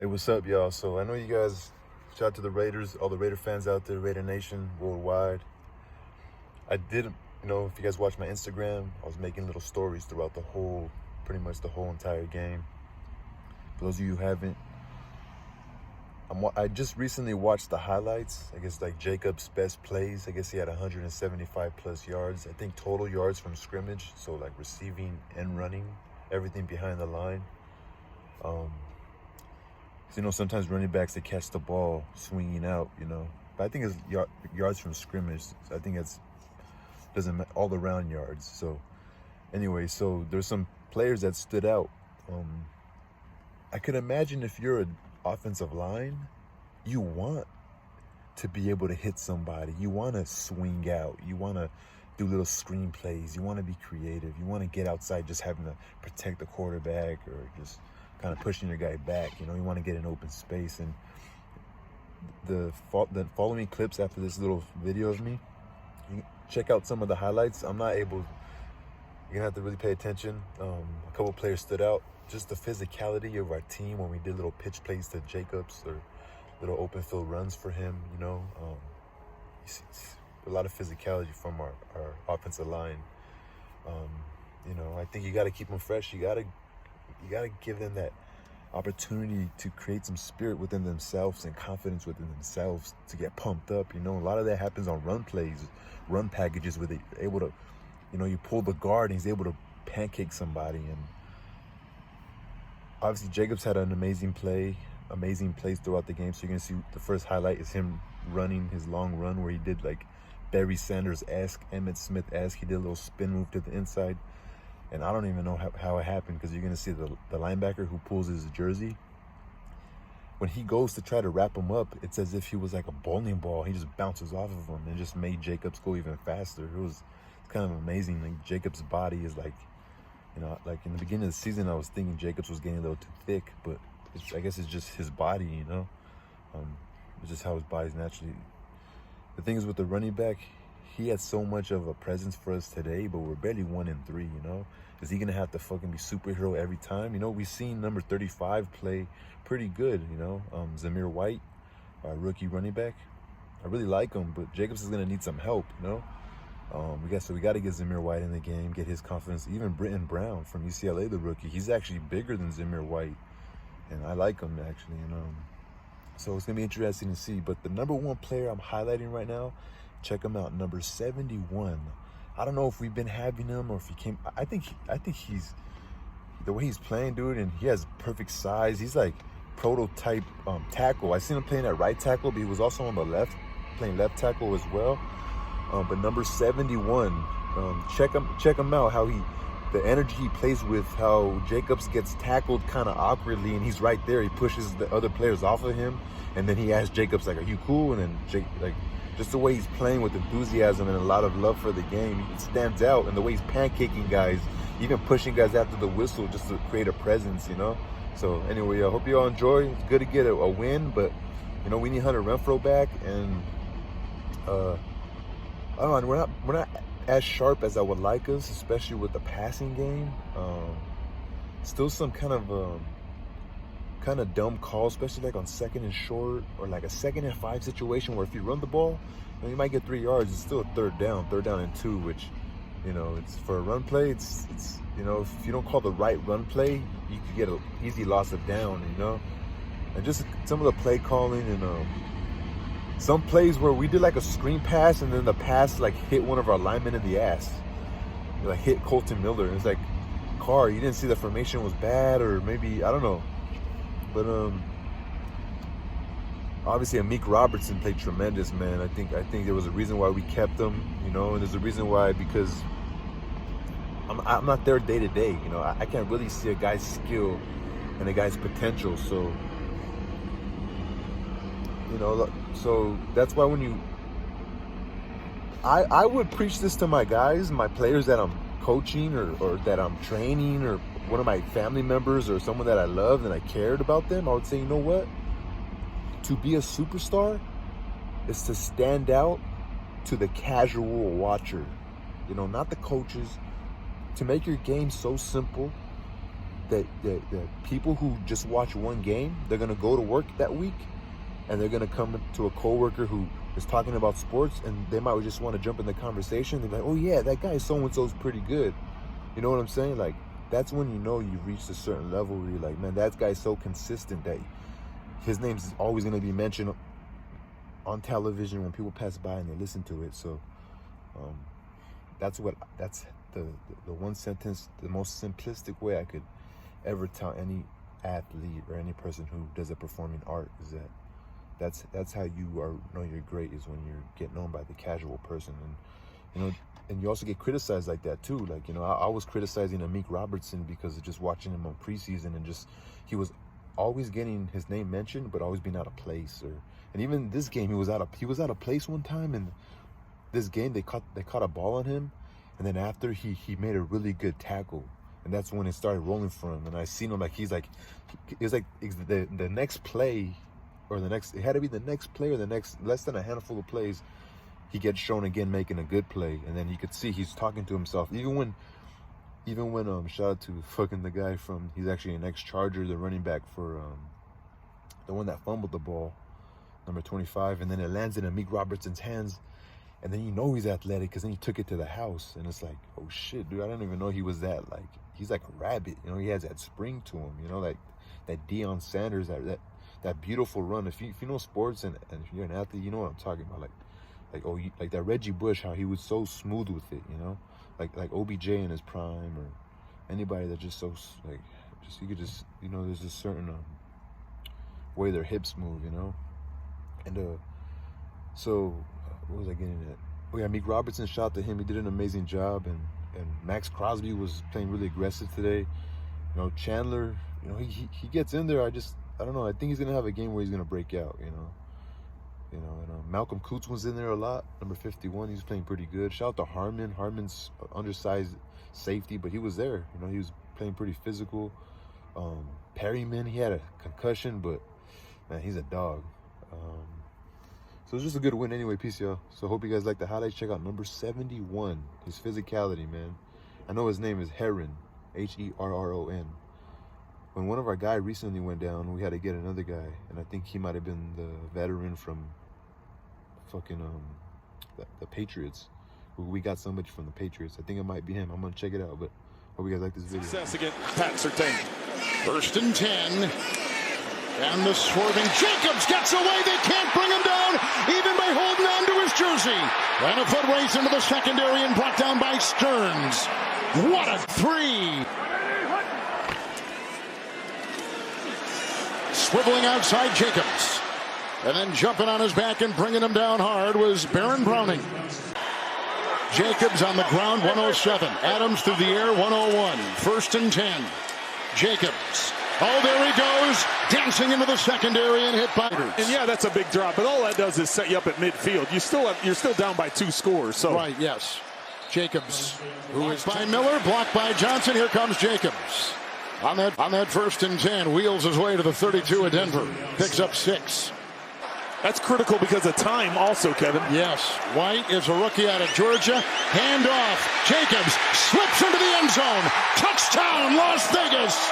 Hey, what's up, y'all? So I know you guys, shout out to the Raiders, all the Raider fans out there, Raider Nation worldwide. I did, if you guys watch my Instagram, I was making little stories throughout pretty much the whole entire game. For those of you who haven't, I just recently watched the highlights. I guess like Jacobs' best plays. I guess he had 175 plus yards. I think total yards from scrimmage. So like receiving and running, everything behind the line. Sometimes running backs, they catch the ball swinging out, But I think it's yards from scrimmage. I think doesn't matter, all around yards. So anyway, so there's some players that stood out. I could imagine if you're an offensive line, you want to be able to hit somebody. You want to swing out. You want to do little screen plays. You want to be creative. You want to get outside just having to protect the quarterback or just kind of pushing your guy back. You want to get in open space. And the following clips after this little video of me, you can check out some of the highlights. You're going to have to really pay attention. A couple players stood out. Just the physicality of our team when we did little pitch plays to Jacobs or little open field runs for him, you see a lot of physicality from our offensive line. I think you got to keep them fresh. You got to give them that opportunity to create some spirit within themselves and confidence within themselves to get pumped up. A lot of that happens on run plays, run packages where they're able to, you pull the guard and he's able to pancake somebody. And obviously Jacobs had an amazing plays throughout the game. So you're going to see the first highlight is him running his long run where he did like Barry Sanders-esque, Emmitt Smith-esque. He did a little spin move to the inside. And I don't even know how it happened because you're going to see the linebacker who pulls his jersey. When he goes to try to wrap him up, it's as if he was like a bowling ball. He just bounces off of him and just made Jacobs go even faster. It's kind of amazing. Like Jacobs' body is like, like in the beginning of the season, I was thinking Jacobs was getting a little too thick, but I guess it's just his body, It's just how his body's naturally. The thing is with the running back, he had so much of a presence for us today, but we're barely 1-3, Is he gonna have to fucking be superhero every time? We've seen number 35 play pretty good, Zamir White, our rookie running back. I really like him, but Jacobs is gonna need some help, we got to get Zamir White in the game, get his confidence. Even Britton Brown from UCLA, the rookie, he's actually bigger than Zamir White, and I like him actually, So it's gonna be interesting to see. But the number one player I'm highlighting right now, check him out, number 71. I don't know if we've been having him or if he came. I think he's the way he's playing, dude, and he has perfect size. He's like prototype tackle. I seen him playing at right tackle, but he was also on the left, playing left tackle as well. But number 71, check him out. How the energy he plays with, how Jacobs gets tackled kind of awkwardly, and he's right there. He pushes the other players off of him, and then he asks Jacobs like, "Are you cool?" And then just the way he's playing with enthusiasm and a lot of love for the game, it stands out. And the way he's pancaking guys, even pushing guys after the whistle just to create a presence, So anyway, I hope you all enjoy. It's good to get a win, but we need Hunter Renfrow back, and I don't know, we're not as sharp as I would like us, especially with the passing game. Still some kind of dumb call, especially like on 2nd and short or like a 2nd and 5 situation where if you run the ball, you might get 3 yards. It's still a third down and 2, which, it's for a run play. It's if you don't call the right run play, you could get an easy loss of down, and just some of the play calling and some plays where we did like a screen pass and then the pass like hit one of our linemen in the ass. Like hit Colton Miller. And it's like, Carr, you didn't see the formation was bad, or maybe, I don't know. But obviously Amik Robertson played tremendous, man. I think there was a reason why we kept him, and there's a reason why, because I'm not there day to day, I can't really see a guy's skill and a guy's potential. So so that's why I would preach this to my guys, my players that I'm coaching or that I'm training, or one of my family members or someone that I loved and I cared about them. I would say, you know what? To be a superstar is to stand out to the casual watcher, not the coaches, to make your game so simple that people who just watch one game, they're gonna go to work that week, and they're gonna come to a coworker who is talking about sports, and they might just want to jump in the conversation. They're like, "Oh yeah, that guy so and so's pretty good." You know what I'm saying? Like, that's when you know you've reached a certain level where you're like, man, that guy's so consistent that his name's always gonna be mentioned on television when people pass by and they listen to it. So that's the one sentence, the most simplistic way I could ever tell any athlete or any person who does a performing art is that's how you know you're great, is when you get known by the casual person. And and you also get criticized like that too. Like, I was criticizing Amik Robertson because of just watching him on preseason, and just he was always getting his name mentioned but always being out of place. And even this game he was out of place one time. And this game they caught a ball on him, and then after he made a really good tackle, and that's when it started rolling for him. And I seen him like the next play, or it had to be the next play or the next less than a handful of plays, he gets shown again making a good play, and then you could see he's talking to himself. Even when shout out to fucking the guy he's actually an ex-Charger, the running back for the one that fumbled the ball, number 25, and then it lands in Amik Robertson's hands. And then he's athletic because then he took it to the house. And it's like, oh shit, dude, I didn't even know he was that. Like, he's like a rabbit. He has that spring to him, like that Deion Sanders, that beautiful run. If you know sports and if you're an athlete, you know what I'm talking about. Like that Reggie Bush, how he was so smooth with it, like OBJ in his prime, or anybody that just so you could just, there's a certain way their hips move, and so. What was I getting at? Oh yeah, Amik Robertson, shout out to him. He did an amazing job, and Max Crosby was playing really aggressive today. Chandler, he gets in there. I don't know. I think he's gonna have a game where he's gonna break out. And Malcolm Coots was in there a lot. Number 51, he's playing pretty good. Shout out to Harmon. Harmon's undersized safety, but he was there. He was playing pretty physical. Perryman, he had a concussion, but man, he's a dog. So it's just a good win anyway. Peace, y'all. So hope you guys like the highlights. Check out number 71. His physicality, man. I know his name is Herron, Herron. When one of our guys recently went down, we had to get another guy, and I think he might have been the veteran from fucking the Patriots. We got somebody from the Patriots. I think it might be him. I'm gonna check it out. But hope you guys like this video. Success against Pat Surtain. 1st and 10. And the swerving Jacobs gets away. They can't bring him down, even by holding on to his jersey. And a foot race into the secondary and brought down by Stearns. What a three. Swiveling outside Jacobs. And then jumping on his back and bringing him down hard was Baron Browning. Jacobs on the ground, 107. Adams through the air, 101. 1st and 10. Jacobs. Oh, there he goes, dancing into the secondary and hit by. And yeah, that's a big drop, but all that does is set you up at midfield. You're still down by 2 scores. So right, yes. Jacobs, who is by Miller, blocked by Johnson. Here comes Jacobs. On that 1st and 10, wheels his way to the 32 of Denver. Picks up 6. That's critical because of time also, Kevin. Yes. White is a rookie out of Georgia. Hand off. Jacobs slips into the end zone. Touchdown, Las Vegas.